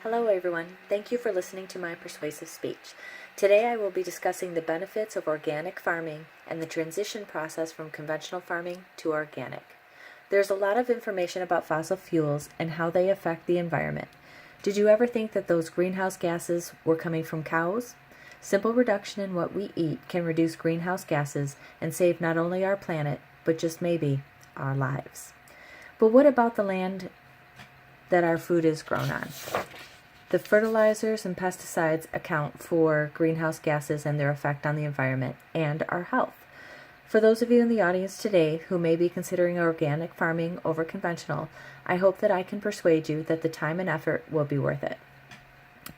Hello everyone, thank you for listening to my persuasive speech. Today I will be discussing the benefits of organic farming and the transition process from conventional farming to organic. There's a lot of information about fossil fuels and how they affect the environment. Did you ever think that those greenhouse gases were coming from cows? Simple reduction in what we eat can reduce greenhouse gases and save not only our planet, but just maybe our lives. But what about the land that our food is grown on? The fertilizers and pesticides account for greenhouse gases and their effect on the environment and our health. For those of you in the audience today who may be considering organic farming over conventional, I hope that I can persuade you that the time and effort will be worth it.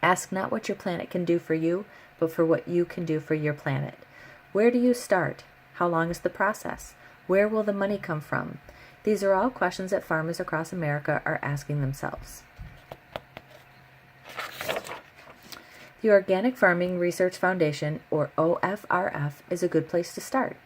Ask not what your planet can do for you, but for what you can do for your planet. Where do you start? How long is the process? Where will the money come from? These are all questions that farmers across America are asking themselves. The Organic Farming Research Foundation, or OFRF, is a good place to start.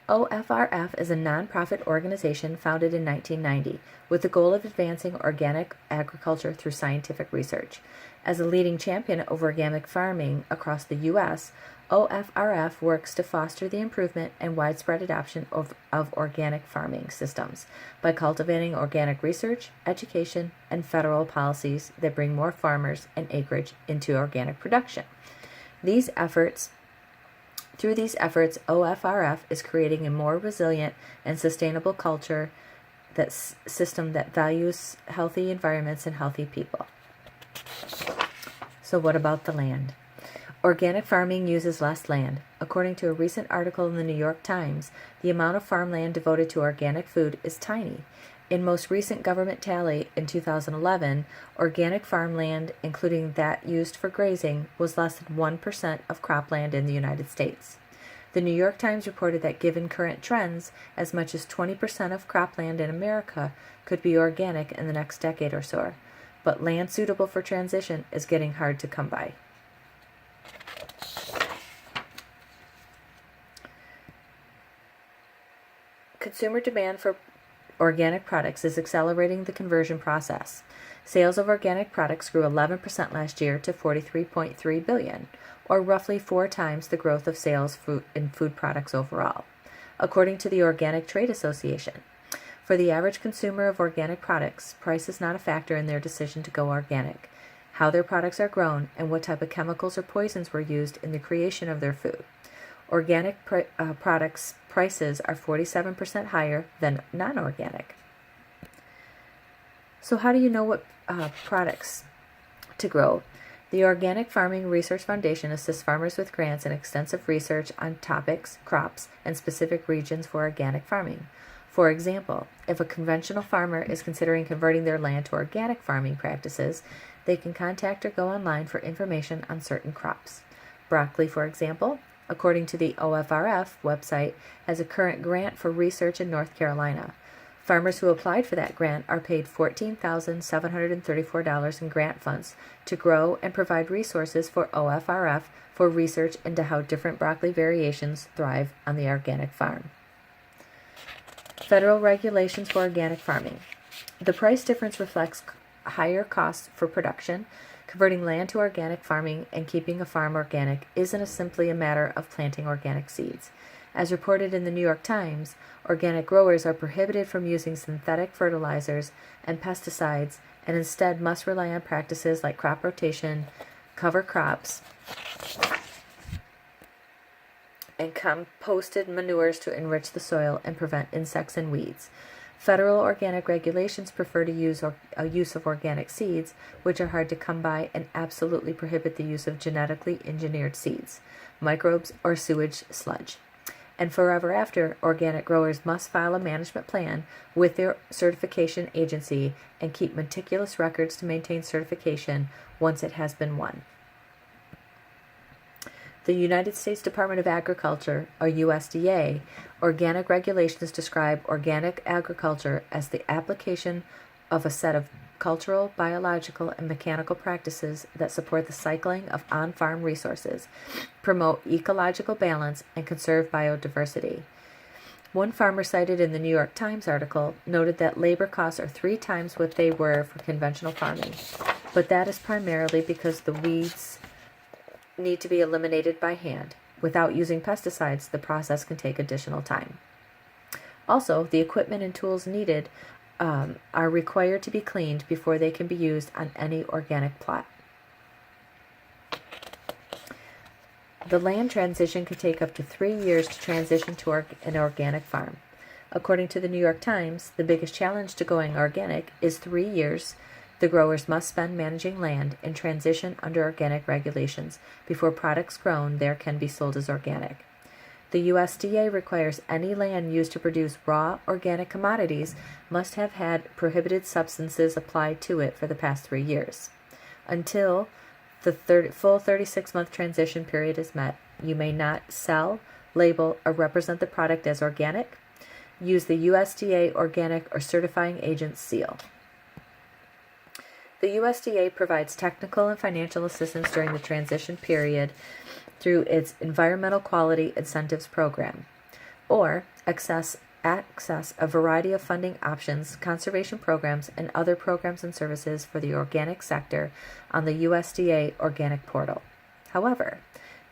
OFRF is a nonprofit organization founded in 1990 with the goal of advancing organic agriculture through scientific research. As a leading champion of organic farming across the U.S., OFRF works to foster the improvement and widespread adoption of organic farming systems by cultivating organic research, education, and federal policies that bring more farmers and acreage into organic production. Through these efforts, OFRF is creating a more resilient and sustainable culture system that values healthy environments and healthy people. So what about the land? Organic farming uses less land. According to a recent article in the New York Times, the amount of farmland devoted to organic food is tiny. In most recent government tally in 2011, organic farmland, including that used for grazing, was less than 1% of cropland in the United States. The New York Times reported that given current trends, as much as 20% of cropland in America could be organic in the next decade or so, but land suitable for transition is getting hard to come by. Consumer demand for organic products is accelerating the conversion process. Sales of organic products grew 11% last year to $43.3 billion, or roughly 4 times the growth of sales in food products overall, according to the Organic Trade Association. For the average consumer of organic products, price is not a factor in their decision to go organic. How their products are grown and what type of chemicals or poisons were used in the creation of their food. Organic products prices are 47% higher than non-organic. So how do you know what products to grow? The Organic Farming Research Foundation assists farmers with grants and extensive research on topics, crops, and specific regions for organic farming. For example, if a conventional farmer is considering converting their land to organic farming practices, they can contact or go online for information on certain crops. Broccoli, for example, according to the OFRF website, has a current grant for research in North Carolina. Farmers who applied for that grant are paid $14,734 in grant funds to grow and provide resources for OFRF for research into how different broccoli variations thrive on the organic farm. Federal regulations for organic farming. The price difference reflects higher costs for production. Converting land to organic farming and keeping a farm organic isn't simply a matter of planting organic seeds. As reported in the New York Times, organic growers are prohibited from using synthetic fertilizers and pesticides and instead must rely on practices like crop rotation, cover crops, and composted manures to enrich the soil and prevent insects and weeds. Federal organic regulations prefer to use a use of organic seeds, which are hard to come by, and absolutely prohibit the use of genetically engineered seeds, microbes, or sewage sludge. And forever after, organic growers must file a management plan with their certification agency and keep meticulous records to maintain certification once it has been won. The United States Department of Agriculture, or USDA, organic regulations describe organic agriculture as the application of a set of cultural, biological, and mechanical practices that support the cycling of on-farm resources, promote ecological balance, and conserve biodiversity. One farmer cited in the New York Times article noted that labor costs are 3 times what they were for conventional farming. but that is primarily because the weeds need to be eliminated by hand. Without using pesticides, the process can take additional time. Also, the equipment and tools needed are required to be cleaned before they can be used on any organic plot. The land transition can take up to 3 years to transition to an organic farm. According to the New York Times, the biggest challenge to going organic is 3 years the growers must spend managing land and transition under organic regulations before products grown there can be sold as organic. The USDA requires any land used to produce raw organic commodities must have had prohibited substances applied to it for the past 3 years. Until the full 36-month transition period is met, you may not sell, label, or represent the product as organic. Use the USDA organic or certifying agent seal. The USDA provides technical and financial assistance during the transition period through its Environmental Quality Incentives Program, or access a variety of funding options, conservation programs, and other programs and services for the organic sector on the USDA Organic Portal. However,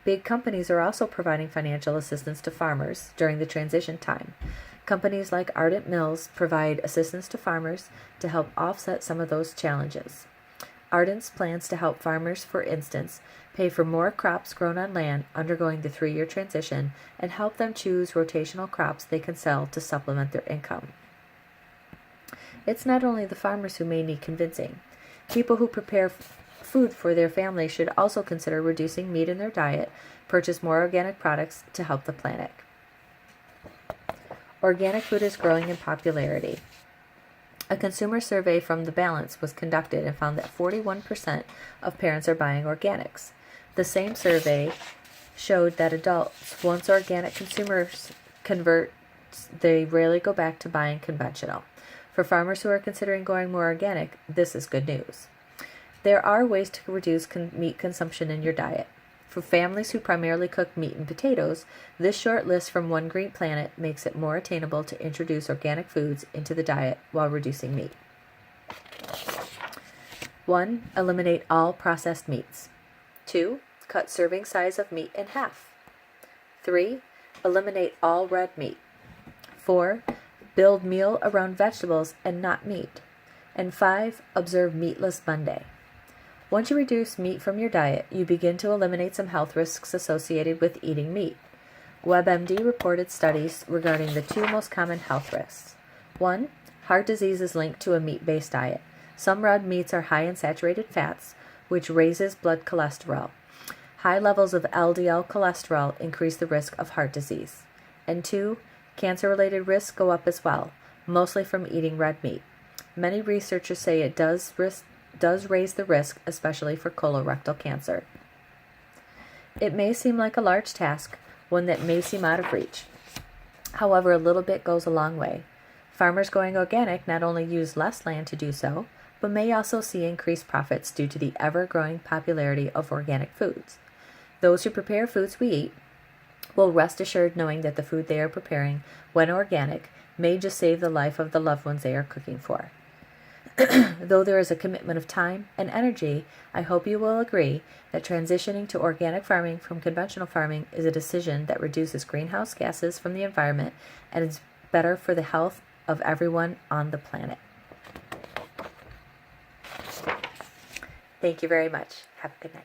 big companies are also providing financial assistance to farmers during the transition time. Companies like Ardent Mills provide assistance to farmers to help offset some of those challenges. Ardent's plans to help farmers, for instance, pay for more crops grown on land undergoing the 3-year transition and help them choose rotational crops they can sell to supplement their income. It's not only the farmers who may need convincing. People who prepare food for their family should also consider reducing meat in their diet, purchase more organic products to help the planet. Organic food is growing in popularity. A consumer survey from The Balance was conducted and found that 41% of parents are buying organics. The same survey showed that adults, once organic consumers convert, they rarely go back to buying conventional. For farmers who are considering going more organic, this is good news. There are ways to reduce meat consumption in your diet. For families who primarily cook meat and potatoes, this short list from One Green Planet makes it more attainable to introduce organic foods into the diet while reducing meat. 1. Eliminate all processed meats. 2. Cut serving size of meat in half. 3. Eliminate all red meat. 4. Build meal around vegetables and not meat. And 5. Observe Meatless Monday. Once you reduce meat from your diet, you begin to eliminate some health risks associated with eating meat. WebMD reported studies regarding the 2 most common health risks. 1. Heart disease is linked to a meat-based diet. Some red meats are high in saturated fats, which raises blood cholesterol. High levels of LDL cholesterol increase the risk of heart disease. And 2. Cancer-related risks go up as well, mostly from eating red meat. Many researchers say it does raise the risk, especially for colorectal cancer. It may seem like a large task, one that may seem out of reach. However, a little bit goes a long way. Farmers going organic not only use less land to do so, but may also see increased profits due to the ever-growing popularity of organic foods. Those who prepare foods we eat will rest assured knowing that the food they are preparing, when organic, may just save the life of the loved ones they are cooking for. Though there is a commitment of time and energy, I hope you will agree that transitioning to organic farming from conventional farming is a decision that reduces greenhouse gases from the environment and is better for the health of everyone on the planet. Thank you very much. Have a good night.